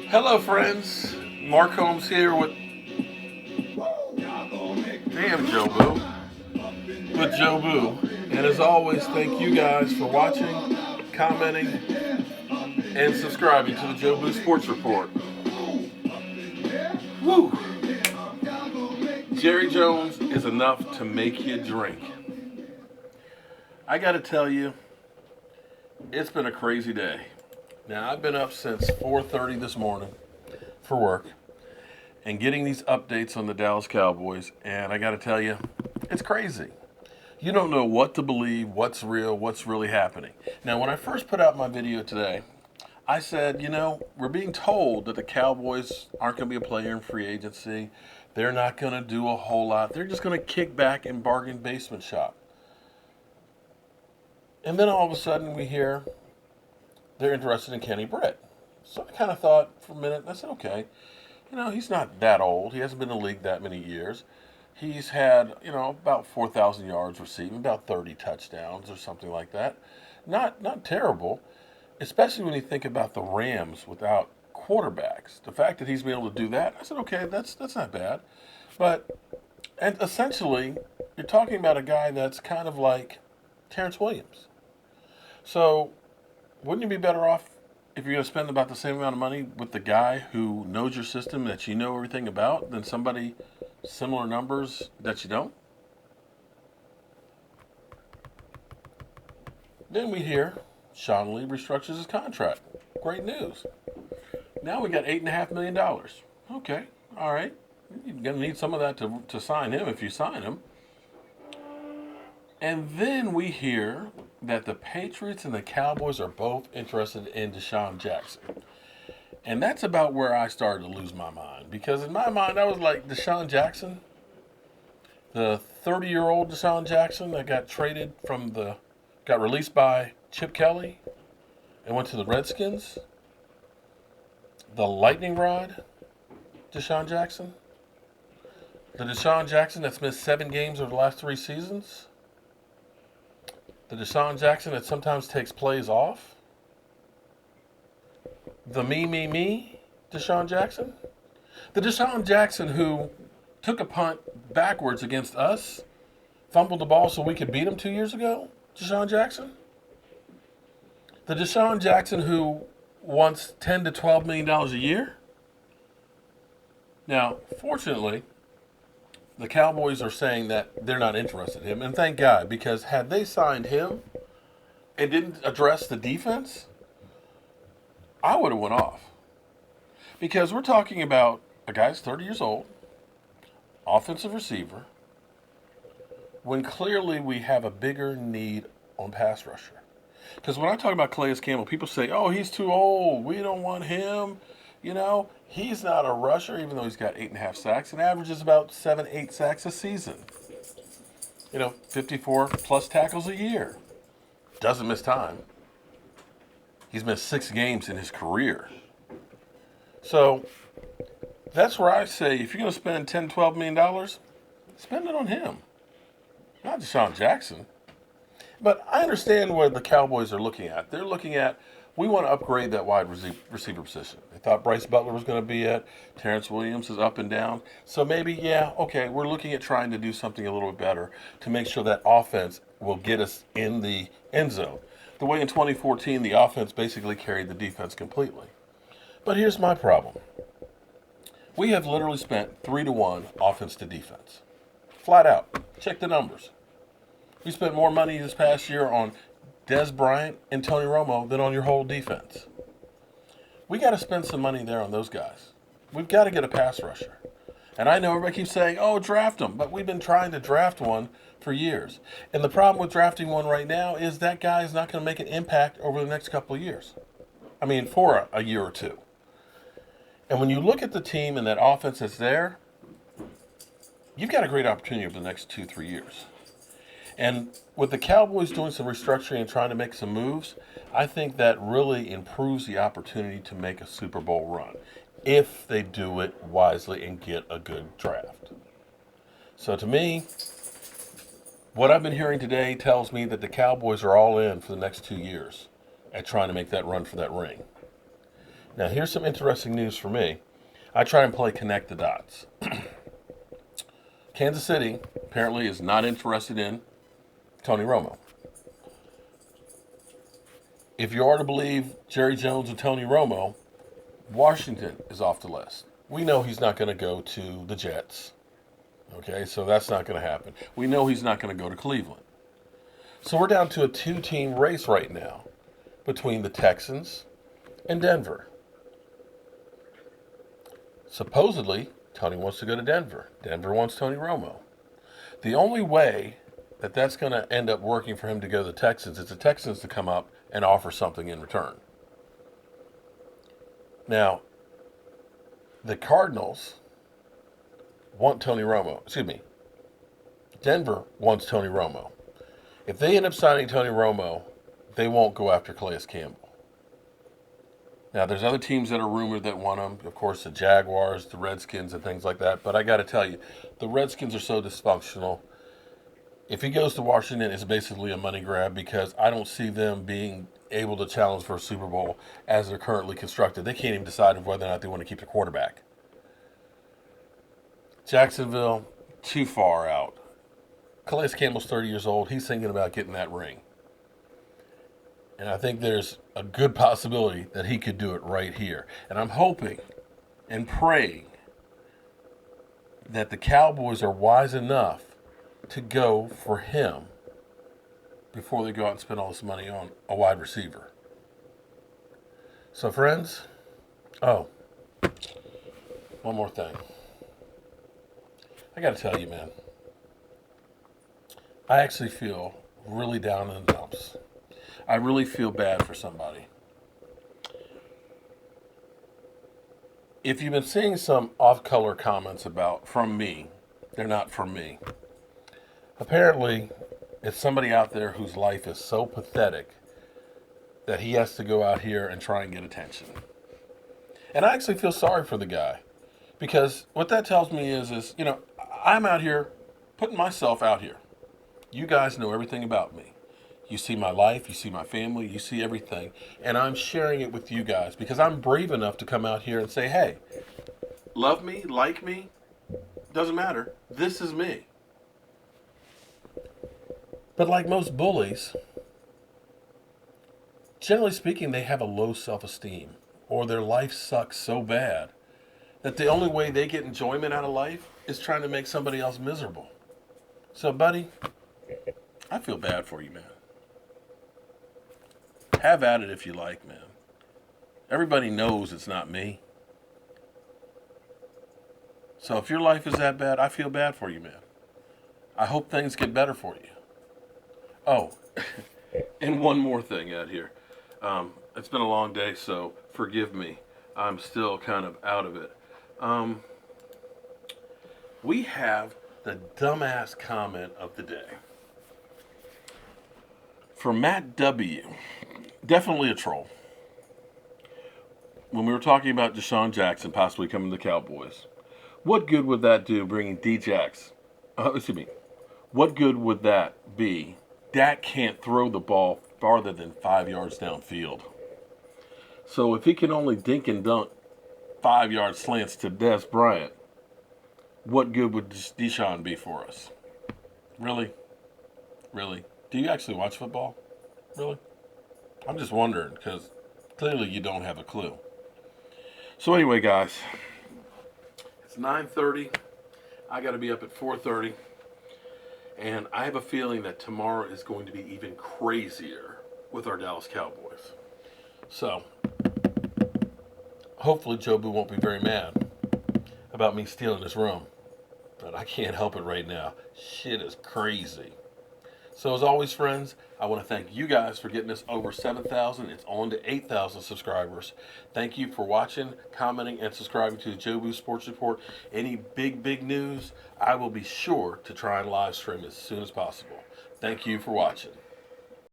Hello, friends. Mark Holmes here with Jobu. With Jobu. And as always, thank you guys for watching, commenting, and subscribing to the Jobu Sports Report. Woo! Jerry Jones is enough to make you drink. I gotta tell you, it's been a crazy day. Now, I've been up since 4:30 this morning for work and getting these updates on the Dallas Cowboys, and I got to tell you, it's crazy. You don't know what to believe, what's real, what's really happening. Now, when I first put out my video today, I said, we're being told that the Cowboys aren't going to be a player in free agency. They're not going to do a whole lot. They're just going to kick back and bargain basement shop. And then all of a sudden we hear they're interested in Kenny Britt. So I kind of thought for a minute, I said, okay, he's not that old. He hasn't been in the league that many years. He's had, about 4,000 yards receiving, about 30 touchdowns or something like that. Not terrible, especially when you think about the Rams without quarterbacks. The fact that he's been able to do that, I said, okay, that's not bad. And essentially, you're talking about a guy that's kind of like Terrence Williams. So, wouldn't you be better off if you're going to spend about the same amount of money with the guy who knows your system that you know everything about than somebody similar numbers that you don't? Then we hear Sean Lee restructures his contract. Great news. Now we got $8.5 million. Okay, all right. You're going to need some of that to sign him if you sign him. And then we hear that the Patriots and the Cowboys are both interested in DeSean Jackson. And that's about where I started to lose my mind. Because in my mind, I was like, DeSean Jackson, the 30-year-old DeSean Jackson that got released by Chip Kelly and went to the Redskins. The lightning rod DeSean Jackson. The DeSean Jackson that's missed 7 games over the last 3 seasons. The DeSean Jackson that sometimes takes plays off. The me DeSean Jackson. The DeSean Jackson who took a punt backwards against us, fumbled the ball so we could beat him 2 years ago. DeSean Jackson. The DeSean Jackson who wants $10 to $12 million a year. Now, fortunately, the Cowboys are saying that they're not interested in him, and thank God, because had they signed him and didn't address the defense, I would have went off. Because we're talking about a guy that's 30 years old, offensive receiver, when clearly we have a bigger need on pass rusher. Because when I talk about Calais Campbell, people say, oh, he's too old, we don't want him. He's not a rusher, even though he's got 8.5 sacks and averages about 7-8 sacks a season. 54 plus tackles a year. Doesn't miss time. He's missed 6 games in his career. So that's where I say, if you're going to spend $10, $12 million, spend it on him, not DeSean Jackson. But I understand what the Cowboys are looking at. They're looking at, we want to upgrade that wide receiver position. They thought Bryce Butler was going to be it. Terrence Williams is up and down. So maybe, we're looking at trying to do something a little bit better to make sure that offense will get us in the end zone. The way in 2014, the offense basically carried the defense completely. But here's my problem. We have literally spent 3-to-1 offense to defense. Flat out. Check the numbers. We spent more money this past year on Dez Bryant and Tony Romo than on your whole defense. We got to spend some money there on those guys. We've got to get a pass rusher. And I know everybody keeps saying, oh, draft them. But we've been trying to draft one for years. And the problem with drafting one right now is that guy is not going to make an impact over the next couple of years. For a year or two. And when you look at the team and that offense that's there, you've got a great opportunity over the next 2-3 years. And with the Cowboys doing some restructuring and trying to make some moves, I think that really improves the opportunity to make a Super Bowl run if they do it wisely and get a good draft. So to me, what I've been hearing today tells me that the Cowboys are all in for the next 2 years at trying to make that run for that ring. Now, here's some interesting news for me. I try and play connect the dots. Kansas City apparently is not interested in Tony Romo. If you are to believe Jerry Jones and Tony Romo, Washington is off the list. We know he's not going to go to the Jets. Okay, so that's not going to happen. We know he's not going to go to Cleveland. So we're down to a two-team race right now between the Texans and Denver. Supposedly, Tony wants to go to Denver. Denver wants Tony Romo. The only way that that's going to end up working for him to go to the Texans is the Texans to come up and offer something in return. Now, the Cardinals want Tony Romo. Excuse me. Denver wants Tony Romo. If they end up signing Tony Romo, they won't go after Calais Campbell. Now, there's other teams that are rumored that want him. Of course, the Jaguars, the Redskins, and things like that. But I got to tell you, the Redskins are so dysfunctional. If he goes to Washington, it's basically a money grab because I don't see them being able to challenge for a Super Bowl as they're currently constructed. They can't even decide whether or not they want to keep the quarterback. Jacksonville, too far out. Calais Campbell's 30 years old. He's thinking about getting that ring. And I think there's a good possibility that he could do it right here. And I'm hoping and praying that the Cowboys are wise enough to go for him before they go out and spend all this money on a wide receiver. So, friends, one more thing. I got to tell you, man, I actually feel really down in the dumps. I really feel bad for somebody. If you've been seeing some off-color comments from me, they're not from me. Apparently, it's somebody out there whose life is so pathetic that he has to go out here and try and get attention. And I actually feel sorry for the guy. Because what that tells me is I'm out here putting myself out here. You guys know everything about me. You see my life, you see my family, you see everything. And I'm sharing it with you guys because I'm brave enough to come out here and say, hey, love me, like me, doesn't matter. This is me. But like most bullies, generally speaking, they have a low self-esteem or their life sucks so bad that the only way they get enjoyment out of life is trying to make somebody else miserable. So, buddy, I feel bad for you, man. Have at it if you like, man. Everybody knows it's not me. So if your life is that bad, I feel bad for you, man. I hope things get better for you. Oh, and one more thing out here. It's been a long day, so forgive me. I'm still kind of out of it. We have the dumbass comment of the day. From Matt W. Definitely a troll. When we were talking about DeSean Jackson possibly coming to the Cowboys, what good would that do bringing what good would that be? Dak can't throw the ball farther than 5 yards downfield. So if he can only dink and dunk 5-yard slants to Des Bryant, what good would DeSean be for us? Really? Really? Do you actually watch football? Really? I'm just wondering, because clearly you don't have a clue. So anyway, guys, it's 9:30. I got to be up at 4:30. And I have a feeling that tomorrow is going to be even crazier with our Dallas Cowboys. So, hopefully Jobu won't be very mad about me stealing his room. But I can't help it right now. Shit is crazy. So as always, friends, I want to thank you guys for getting us over 7,000. It's on to 8,000 subscribers. Thank you for watching, commenting, and subscribing to the Jobu Sports Report. Any big news, I will be sure to try and live stream as soon as possible. Thank you for watching.